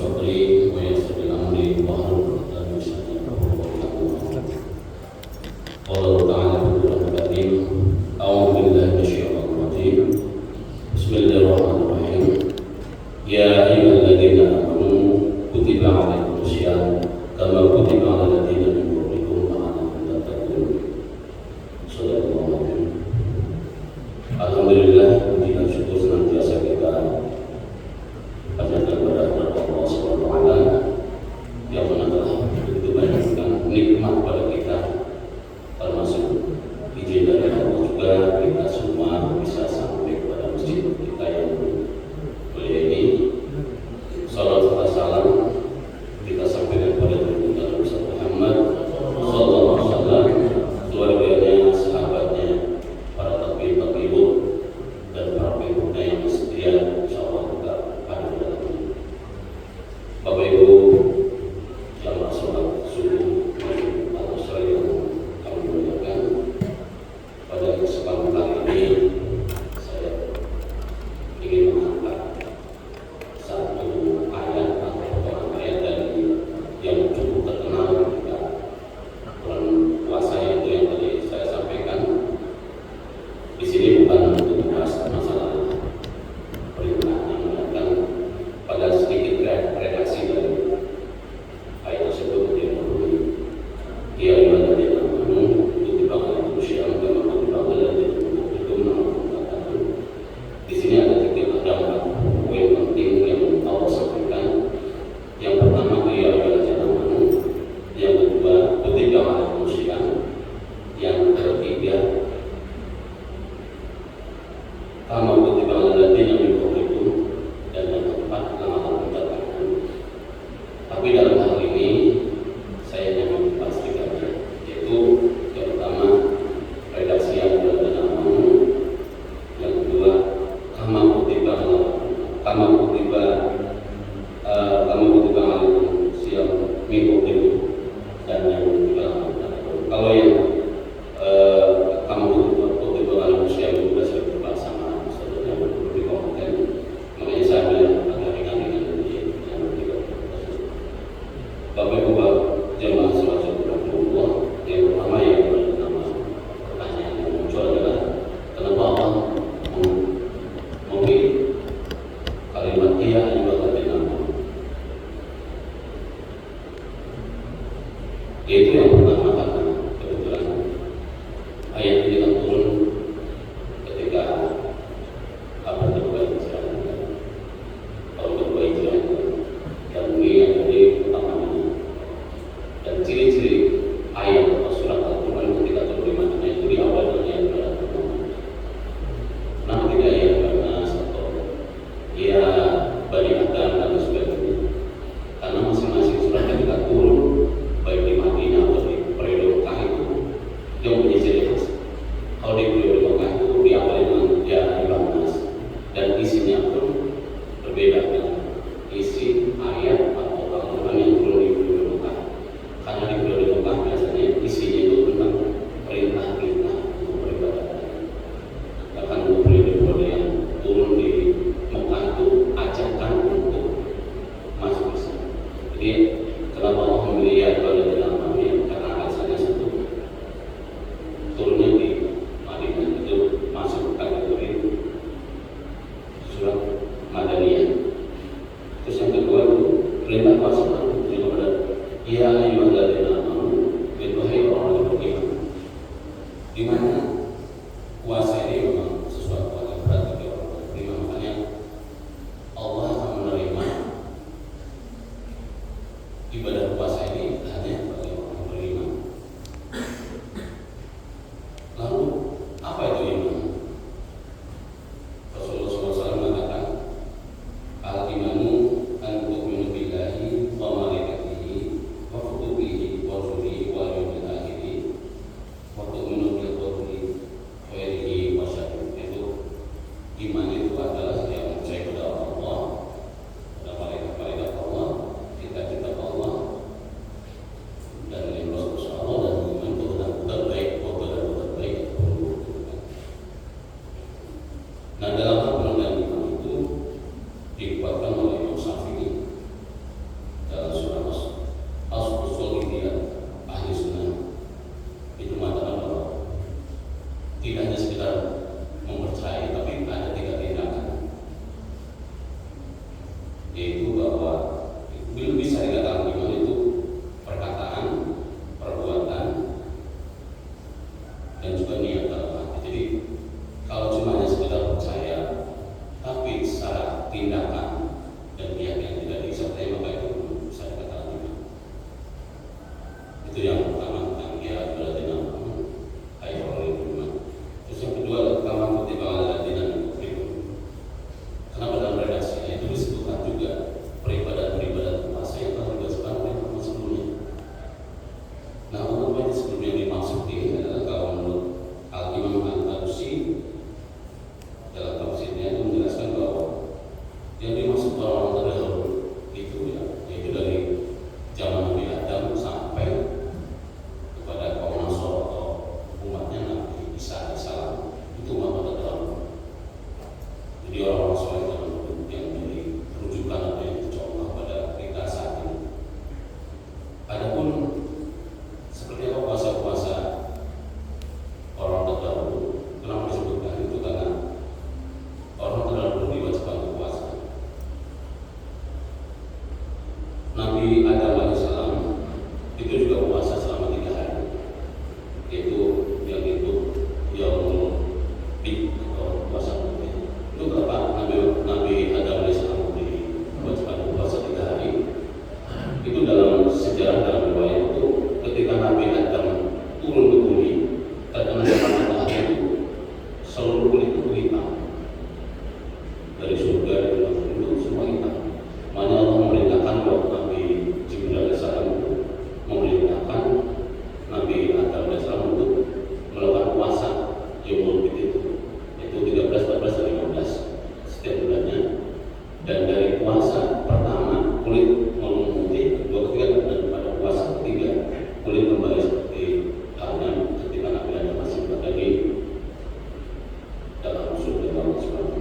صدري ويسر لي أمري واحلل عقدة من لساني يفقهوا قولي. قال الله تعالى في القرآن الكريم: أعوذ بالله من الشيطان الرجيم. بسم الله الرحمن الرحيم. يا أيها الذين آمنوا كتب عليكم الصيام كما كتب على الذين من قبلكم لعلكم تتقون. Sadaqallahu alazim. Alhamdulillah, puji dan syukur senantiasa kita panjatkan kepada Allah Subhanahu wa taala yang mana telah begitu banyak nikmat pada kita, termasuk izin dari Allah juga kita semua bisa sampai kepada masjid kita yang mulia ini. Salam serta salam kita sampaikan kepada Nabi Muhammad sallallahu alaihi wasallam, keluarganya, sahabatnya, para tabi'in dan para pengikutnya yang setia, insyaallah kita ada di dalamnya. Bapak Ibu yang sholat subuh atau sore yang kami muliakan, pada kesempatan kali ini saya ingin mengangkat satu ayat atau potongan ayat dari yang cukup terkenal ketika bulan puasa, yaitu yang tadi saya sampaikan. Di sini bukan untuk membahas masalah perintah yang mendatang, pada sedikit redaksi dari ayat tersebut yang berbunyi: Ya ayyuhalladzina amanu kutiba alaikumus syiyam kama kutiba alal ladzina min qablikum la'allakum tattaqun. Di sini ada empat poin penting yang Allah sampaikan. Yang pertama, ya ayyuhalladzina amanu. Yang kedua, kutiba alaikumus syiyam. Yang ketiga, kama kutiba alal ladzina min qablikum. Dan yang keempat, la'allakum tattaqun. Tapi dalam hal ini saya ingin memastikan, yaitu yang pertama redaksi yang ayyuhalladzina amanu, yang kedua kama kutiba alaikum syiyam min qablikum, dan yang ketiga la'allakum tattaqun. Kalau yang kama kutiba alaikum syiyam itu sudah saya berbahas sama saudara yang lebih kompeten, makanya saya bilang agak ringan-ringan yang ketiga. Bapak Ibu jemaah salat Rasulullah, yang pertama yang pertama pertanyaan yang muncul adalah kenapa Allah memilih kalimat ya ayyuhalladzina amanu? Yaitu yang pertama karena kebetulan ayat ini kan turun ketika abad kedua Hijrah, tahun kedua Hijrah, dan ini yang jadi pertamanya. Dan ciri-ciri ayat atau surat Al-Quran ketika turun di Madinah itu diawali dengan ayat berat pertama. Kenapa tidak ayat Banas atau ya Bani Adam dan sebagainya? Karena masing-masing surat ketika turun, baik di Madinah atau di periode Mekah, itu yang punya ciri khas. Kalau di periode Mekah itu diawali dengan ya Banas, dan isinya pun berbeda dengan isi ayat atau Al-Quran yang turun di periode Mekah. Karena di periode Mekah biasanya isinya itu tentang perintah kita untuk beribadah. Bahkan untuk periode yang turun di Mekah itu ajakan untuk masuk Islam. Jadi kenapa Allah memilih ya ayyuhalladzina amanu? Karena alasannya satu, turunnya di Madinah itu masuk kategori surat Madaniyah. Terus yang kedua itu perintah puasa kepada ya ayyuhalladzina amanu, itu hai orang yang beriman. Di mana puasa ini memang sesuatu yang berat bagi orang yang beriman, makanya Allah akan menerima ibadah puasa ini hanya bagi orang yang beriman. Lalu apa itu iman? Rasulullah SAW mengatakan, al-imanu an tu'minu billahi wa malaikatihi wa kutubihi wa Nabi Adam alaihissalam itu juga puasa selama 3 hari, yaitu yang puasa putih. Itu kenapa Nabi Adam alaihissalam diwajibkan puasa 3 hari? Itu dalam sejarah, dalam riwayat itu ketika Nabi Adam turun ke bumi terkena sinar matahari itu seluruh kulit itu hitam, dari surga dari neraka itu semua hitam. Makanya Allah memerintahkan waktu Nabi Jibril alaihissalam itu memerintahkan Nabi Adam alaihissalam untuk melakukan puasa Yaumul Bid itu, yaitu 13, 14, dan 15 setiap bulannya. Dan dari puasa pertama kulit memutih, kedua, ketiga, dan pada puasa ketiga kulit kembali seperti halnya ketika Nabi Adam masih berada di dalam surga Allah SWT.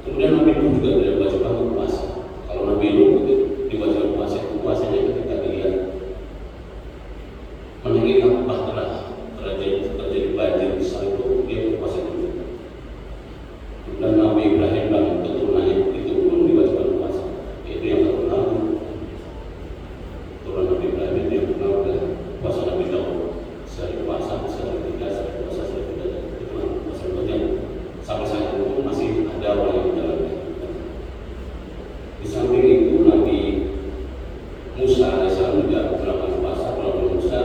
Kemudian Nabi Nuh juga diwajibkan untuk puasa. Kalau Nabi Nuh itu diwajibkan puasa, itu puasanya ketika dia meninggalkan bahtera terjadi banjir besar itu dia berpuasa juga. Dan Nabi Ibrahim dan keturunannya itu pun diwajibkan puasa. Itu yang terkenal turunan Nabi Ibrahim itu yang terkenal dengan puasa Nabi Daud. Sehari puasa, sehari tidak, sehari puasa, sehari tidak. Itu puasa yang sampai saat itu masih ada orang yang menjalankan. Di samping itu Nabi Musa alaihissalam juga melakukan puasa. Kalau Nabi Musa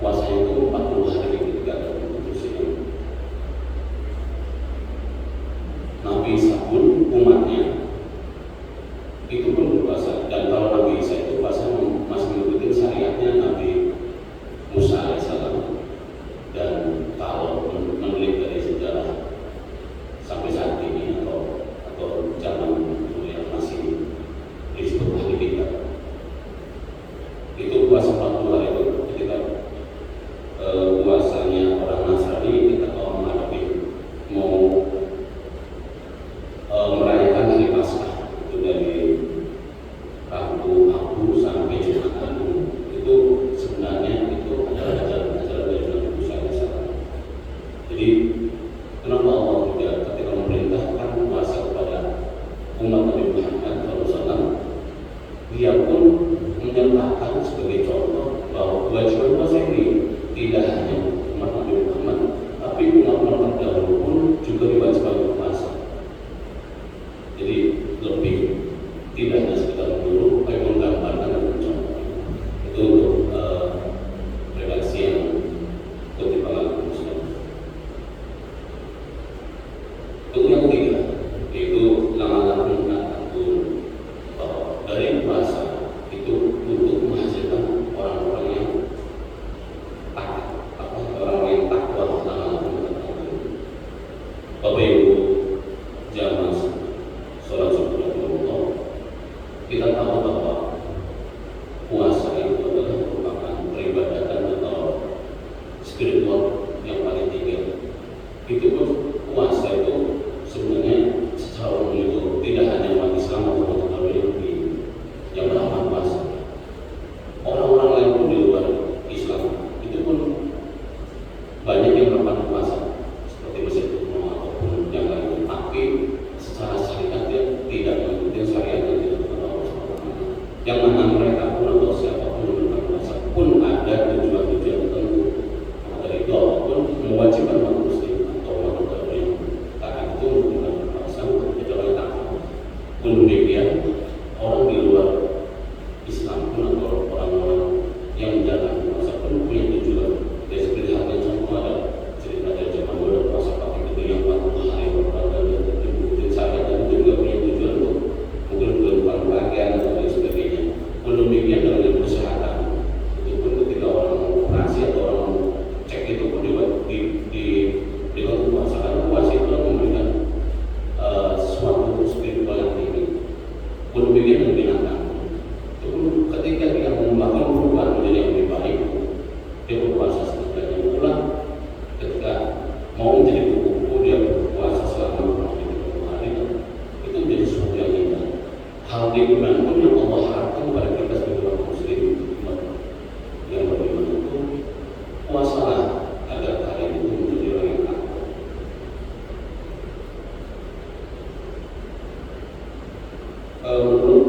puasanya itu 40 hari ketika ada putusnya. Nabi Isa pun umatnya itu pun berpuasa. Dan kalau Nabi Isa itu puasa masih mengikuti syariatnya Nabi Musa alaihissalam. Dan kalau menelik dari sejarah sampai saat ini atau zaman dulu yang masih disebut ahli kitab, itu puasa 40 hari itu ketika puasanya orang Nasrani ketika menghadapi mau merayakan hari Paskah itu dari Rabu Abu sampai Jumat Agung. Itu sebenarnya itu adalah ajaran dari Nabi Musa alaihissalam. Jadi kenapa Allah juga ketika memerintahkan puasa kepada umat Nabi Muhammad SAW, dia pun menyatakan sebagai contoh bahwa kewajiban puasa ini tidak hanya umat Nabi Muhammad, tapi umat-umat terdahulu pun juga diwajibkan untuk puasa. Jadi lebih tidak hanya sekedar menyuruh, tapi menggambarkan dan mencontoh. Itu untuk redaksi yang ketimpangan Muslim. Untuk yang ketiga, yaitu langkah-langkah mengatur bahwa dari puasa itu untuk menghasilkan orang-orang yang orang yang takwa. Bapak Ibu jamaah sholat subuh Allah, kita tahu bahwa puasa itu adalah merupakan peribadatan atau spiritual yang paling tinggi. Itu pun puasa itu sebenarnya secara umum itu tidak hanya umat Islam atau umat Yahudi yang melakukan puasa. Orang-orang lain pun di luar Islam itu pun banyak yang melakukan puasa seperti Mesir ataupun yang lain, tapi secara syariat dia tidak mengikuti syariat yang dilakukan Allah SWT. Yang mana mereka pun atau siapapun yang melakukan puasa pun ada tujuan-tujuan tertentu. Maka dari itu Allah pun mewajibkan umat Muslim atau umat yang taat itu untuk melakukan puasa kecuali takwa. Pun demikian orang di luar Islam pun atau orang-orang yang menjalankan puasa pun punya tujuan. Jadi seperti halnya contoh ada cerita dari zaman dulu puasa pakai itu yang 40 hari berpuasa dan mengikuti syariat, dan itu juga punya tujuan untuk mungkin kehidupan bagian atau lain sebagainya. Pun demikian dengan kesehatan, itu pun ketika orang mau operasi atau orang mau cek itu pun dengan puasa, karena puasa itu memberikan suatu spiritual yang tinggi. Pun demikian dengan binatang, itu pun ketika dia melakukan perubahan menjadi yang lebih baik, dia berpuasa setidaknya pula. Ketika mau menjadi kupu-kupu, dia berpuasa selama 30 hari, itu menjadi sesuatu yang indah. Hal di iman pun yang Allah harapkan kepada kita sebagai orang Muslim yang beriman itu, puasalah agar kalian itu menjadi orang yang takwa. Menurut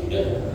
sudah